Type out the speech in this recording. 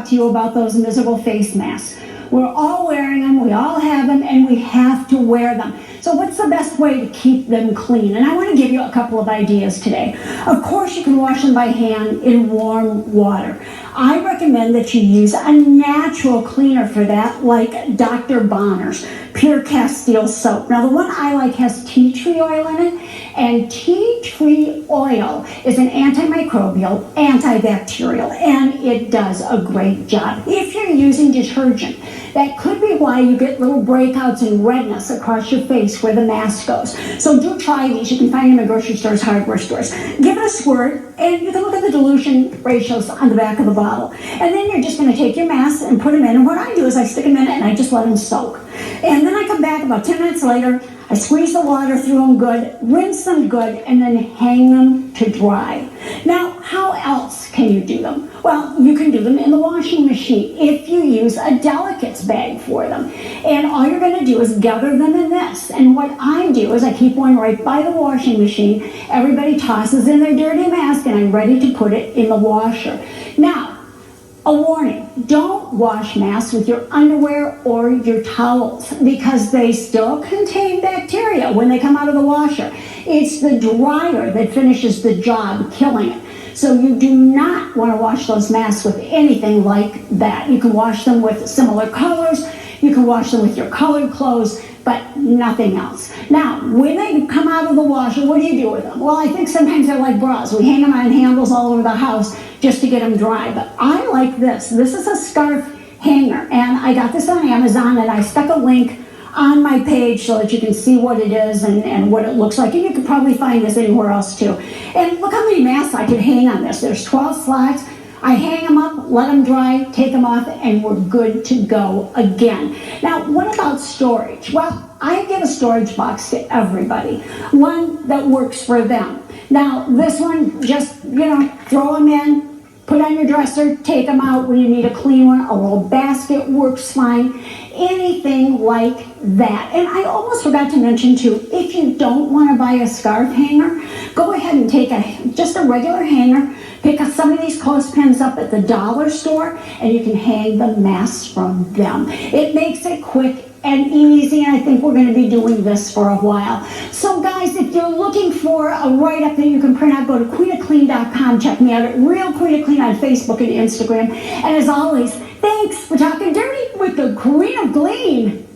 to you about those miserable face masks. We're all wearing them, we all have them, and we have to wear them. So what's the best way to keep them clean? And I want to give you a couple of ideas today. Of course, you can wash them by hand in warm water. I recommend that you use a natural cleaner for that, like Dr. Bronner's Pure Castile soap. Now, the one I like has tea tree oil in it, and tea tree oil is an antimicrobial, antibacterial, and it does a great job. If you're using detergent, that could be why you get little breakouts and redness across your face where the mask goes. So do try these. You can find them in grocery stores, hardware stores. Give it a squirt, and you can look at the dilution ratios on the back of the bottle. And then you're just going to take your mask and put them in. And what I do is I stick them in it and I just let them soak. And then I come back about 10 minutes later, I squeeze the water through them good, rinse them good, and then hang them to dry. Now, how else can you do them? Well, you can do them in the washing machine if you use a delicates bag for them. And all you're going to do is gather them in this. And what I do is I keep one right by the washing machine. Everybody tosses in their dirty mask, and I'm ready to put it in the washer. Now, a warning, don't wash masks with your underwear or your towels because they still contain bacteria when they come out of the washer. It's the dryer that finishes the job, killing it. So you do not want to wash those masks with anything like that. You can wash them with similar colors, you can wash them with your colored clothes, but nothing else. Now, when they come out of the washer, what do you do with them? Well, I think sometimes they're like bras. We hang them on handles all over the house just to get them dry. But I like this. This is a scarf hanger, and I got this on Amazon, and I stuck a link on my page so that you can see what it is and what it looks like. And you can probably find this anywhere else too. And look how many masks I can hang on this. There's 12 slots. I hang them up, let them dry, take them off, and we're good to go again. Now, what about storage? Well, I give a storage box to everybody, one that works for them. Now, this one, just, throw them in, put on your dresser, take them out when you need a clean one. A little basket works fine. Anything like that. And I almost forgot to mention too, if you don't want to buy a scarf hanger, go ahead and take just a regular hanger, pick up some of these clothespins up at the dollar store, and you can hang the masks from them. It makes it quick and easy, and I think we're going to be doing this for a while. So guys, if you're looking for a write-up that you can print out, go to queenofclean.com. Check me out at Real Queen of Clean on Facebook and Instagram. And as always, thanks for talking dirty with the Queen of Clean.